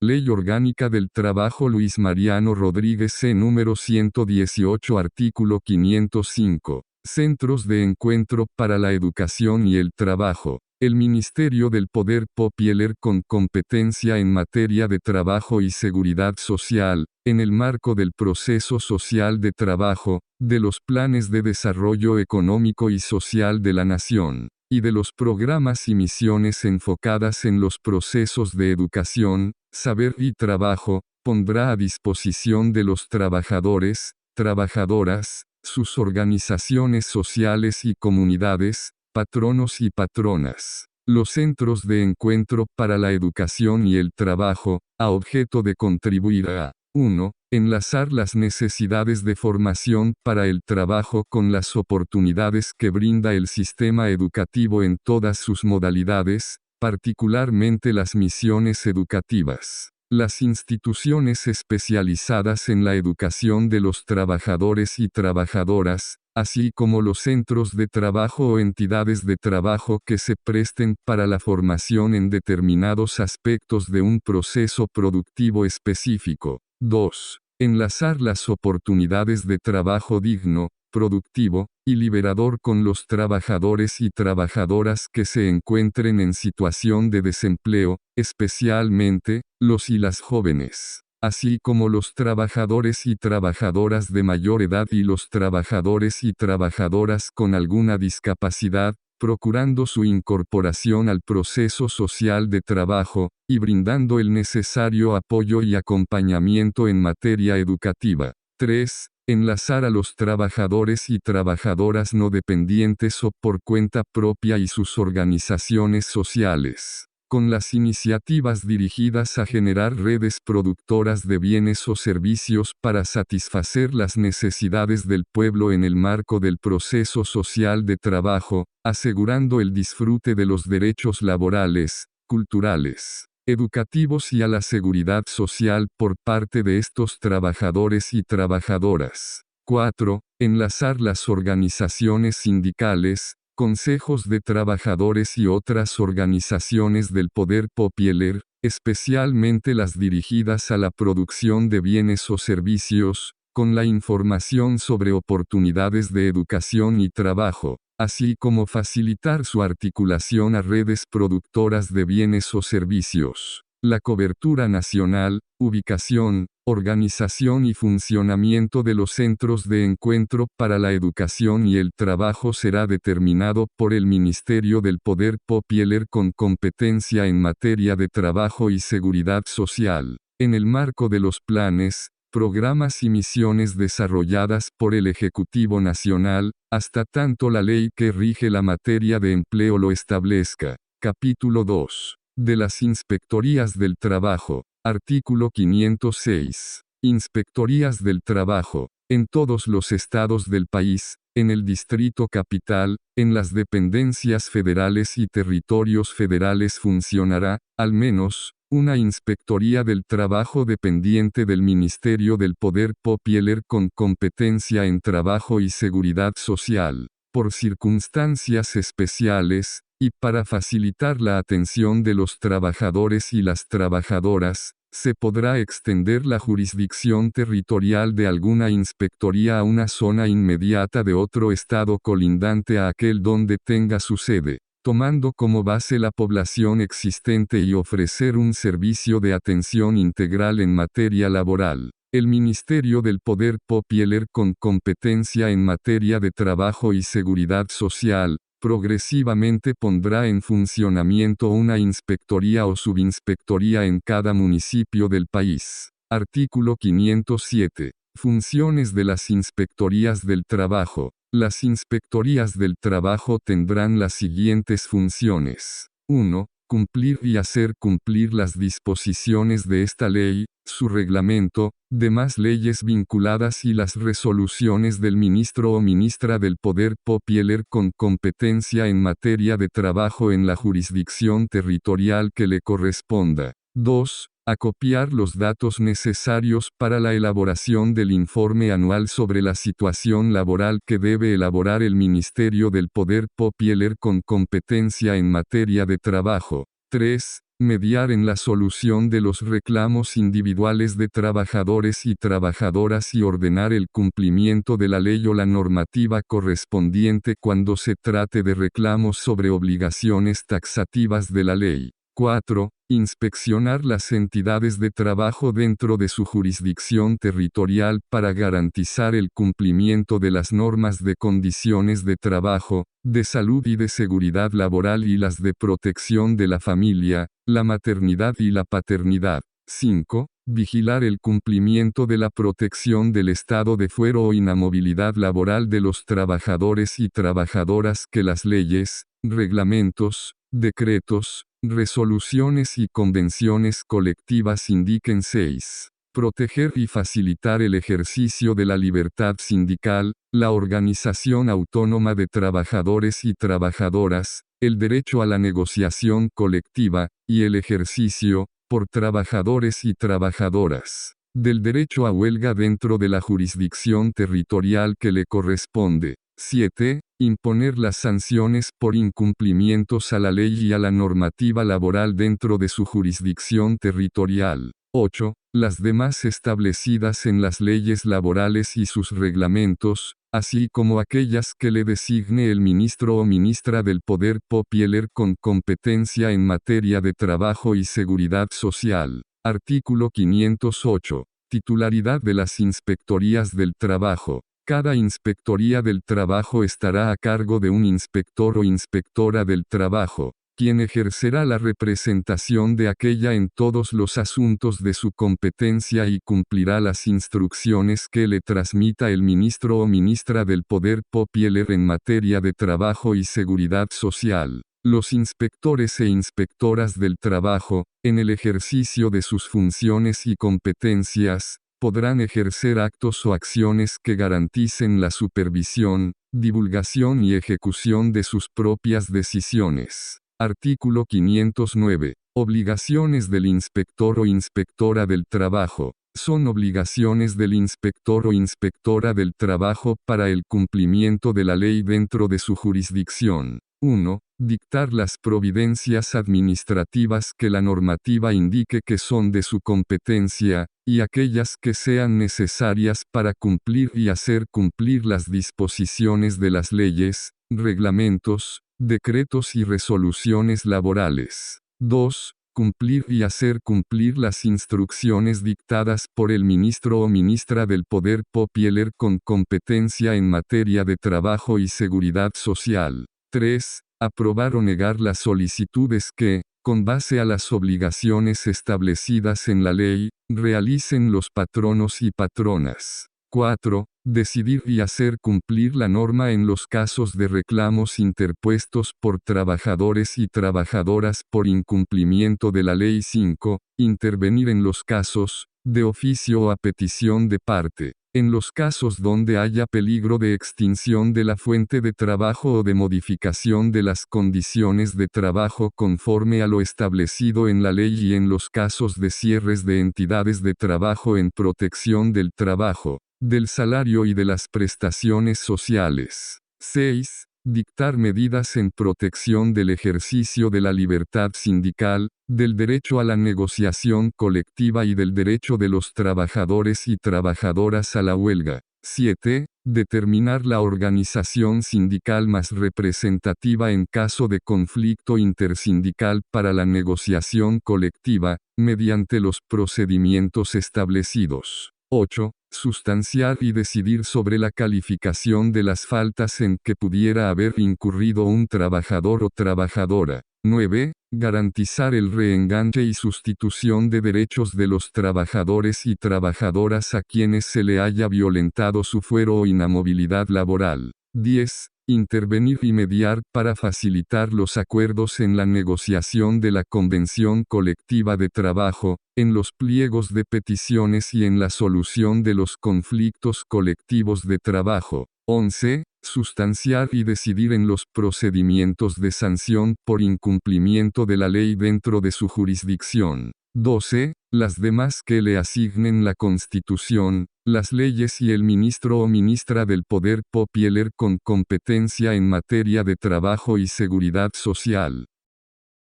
Ley Orgánica del Trabajo Luis Mariano Rodríguez C. número 118 artículo 505. Centros de Encuentro para la Educación y el Trabajo. El Ministerio del Poder Popular con competencia en materia de trabajo y seguridad social, en el marco del proceso social de trabajo, de los planes de desarrollo económico y social de la nación, y de los programas y misiones enfocadas en los procesos de educación, saber y trabajo, pondrá a disposición de los trabajadores, trabajadoras, sus organizaciones sociales y comunidades, patronos y patronas, los centros de encuentro para la educación y el trabajo, a objeto de contribuir a 1. Enlazar las necesidades de formación para el trabajo con las oportunidades que brinda el sistema educativo en todas sus modalidades, particularmente las misiones educativas. Las instituciones especializadas en la educación de los trabajadores y trabajadoras, así como los centros de trabajo o entidades de trabajo que se presten para la formación en determinados aspectos de un proceso productivo específico. 2. Enlazar las oportunidades de trabajo digno, productivo, y liberador con los trabajadores y trabajadoras que se encuentren en situación de desempleo, especialmente, los y las jóvenes, así como los trabajadores y trabajadoras de mayor edad y los trabajadores y trabajadoras con alguna discapacidad, procurando su incorporación al proceso social de trabajo, y brindando el necesario apoyo y acompañamiento en materia educativa. 3. Enlazar a los trabajadores y trabajadoras no dependientes o por cuenta propia y sus organizaciones sociales, con las iniciativas dirigidas a generar redes productoras de bienes o servicios para satisfacer las necesidades del pueblo en el marco del proceso social de trabajo, asegurando el disfrute de los derechos laborales, culturales, educativos y a la seguridad social por parte de estos trabajadores y trabajadoras. 4. Enlazar las organizaciones sindicales, consejos de trabajadores y otras organizaciones del poder popular, especialmente las dirigidas a la producción de bienes o servicios, con la información sobre oportunidades de educación y trabajo, así como facilitar su articulación a redes productoras de bienes o servicios. La cobertura nacional, ubicación, organización y funcionamiento de los centros de encuentro para la educación y el trabajo será determinado por el Ministerio del Poder Popular con competencia en materia de trabajo y seguridad social, en el marco de los planes, programas y misiones desarrolladas por el Ejecutivo Nacional, hasta tanto la ley que rige la materia de empleo lo establezca. Capítulo 2. De las Inspectorías del Trabajo. Artículo 506. Inspectorías del Trabajo. En todos los estados del país, en el Distrito Capital, en las dependencias federales y territorios federales funcionará, al menos, una Inspectoría del Trabajo dependiente del Ministerio del Poder Popular con competencia en trabajo y seguridad social. Por circunstancias especiales, y para facilitar la atención de los trabajadores y las trabajadoras, se podrá extender la jurisdicción territorial de alguna inspectoría a una zona inmediata de otro estado colindante a aquel donde tenga su sede, tomando como base la población existente y ofrecer un servicio de atención integral en materia laboral. El Ministerio del Poder Popular con competencia en materia de trabajo y seguridad social, progresivamente pondrá en funcionamiento una inspectoría o subinspectoría en cada municipio del país. Artículo 507. Funciones de las inspectorías del trabajo. Las inspectorías del trabajo tendrán las siguientes funciones. 1. Cumplir y hacer cumplir las disposiciones de esta ley, su reglamento, demás leyes vinculadas y las resoluciones del ministro o ministra del Poder Popular con competencia en materia de trabajo en la jurisdicción territorial que le corresponda. 2. Acopiar los datos necesarios para la elaboración del informe anual sobre la situación laboral que debe elaborar el Ministerio del Poder Popular con competencia en materia de trabajo. 3. mediar en la solución de los reclamos individuales de trabajadores y trabajadoras y ordenar el cumplimiento de la ley o la normativa correspondiente cuando se trate de reclamos sobre obligaciones taxativas de la ley. 4. Inspeccionar las entidades de trabajo dentro de su jurisdicción territorial para garantizar el cumplimiento de las normas de condiciones de trabajo, de salud y de seguridad laboral y las de protección de la familia, la maternidad y la paternidad. 5. Vigilar el cumplimiento de la protección del estado de fuero o inamovilidad laboral de los trabajadores y trabajadoras que las leyes, reglamentos, decretos, resoluciones y convenciones colectivas indiquen. 6. Proteger y facilitar el ejercicio de la libertad sindical, la organización autónoma de trabajadores y trabajadoras, el derecho a la negociación colectiva, y el ejercicio, por trabajadores y trabajadoras, del derecho a huelga dentro de la jurisdicción territorial que le corresponde. 7. Imponer las sanciones por incumplimientos a la ley y a la normativa laboral dentro de su jurisdicción territorial. 8. Las demás establecidas en las leyes laborales y sus reglamentos, así como aquellas que le designe el ministro o ministra del Poder Popular con competencia en materia de trabajo y seguridad social. Artículo 508. Titularidad de las inspectorías del trabajo. Cada inspectoría del trabajo estará a cargo de un inspector o inspectora del trabajo, quien ejercerá la representación de aquella en todos los asuntos de su competencia y cumplirá las instrucciones que le transmita el ministro o ministra del Poder Popular en materia de trabajo y seguridad social. Los inspectores e inspectoras del trabajo, en el ejercicio de sus funciones y competencias, podrán ejercer actos o acciones que garanticen la supervisión, divulgación y ejecución de sus propias decisiones. Artículo 509. Obligaciones del inspector o inspectora del trabajo. Son obligaciones del inspector o inspectora del trabajo para el cumplimiento de la ley dentro de su jurisdicción. 1. Dictar las providencias administrativas que la normativa indique que son de su competencia, y aquellas que sean necesarias para cumplir y hacer cumplir las disposiciones de las leyes, reglamentos, decretos y resoluciones laborales. 2. Cumplir y hacer cumplir las instrucciones dictadas por el ministro o ministra del Poder Popular con competencia en materia de trabajo y seguridad social. 3. Aprobar o negar las solicitudes que, con base a las obligaciones establecidas en la ley, realicen los patronos y patronas. 4. Decidir y hacer cumplir la norma en los casos de reclamos interpuestos por trabajadores y trabajadoras por incumplimiento de la ley. 5. Intervenir en los casos, de oficio o a petición de parte, en los casos donde haya peligro de extinción de la fuente de trabajo o de modificación de las condiciones de trabajo conforme a lo establecido en la ley y en los casos de cierres de entidades de trabajo en protección del trabajo, del salario y de las prestaciones sociales. 6. Dictar medidas en protección del ejercicio de la libertad sindical, del derecho a la negociación colectiva y del derecho de los trabajadores y trabajadoras a la huelga. 7. Determinar la organización sindical más representativa en caso de conflicto intersindical para la negociación colectiva, mediante los procedimientos establecidos. 8. Sustanciar y decidir sobre la calificación de las faltas en que pudiera haber incurrido un trabajador o trabajadora. 9. Garantizar el reenganche y sustitución de derechos de los trabajadores y trabajadoras a quienes se le haya violentado su fuero o inamovilidad laboral. 10. Intervenir y mediar para facilitar los acuerdos en la negociación de la Convención Colectiva de Trabajo, en los pliegos de peticiones y en la solución de los conflictos colectivos de trabajo. 11. Sustanciar y decidir en los procedimientos de sanción por incumplimiento de la ley dentro de su jurisdicción. 12. Las demás que le asignen la Constitución, las leyes y el ministro o ministra del Poder Popular con competencia en materia de trabajo y seguridad social.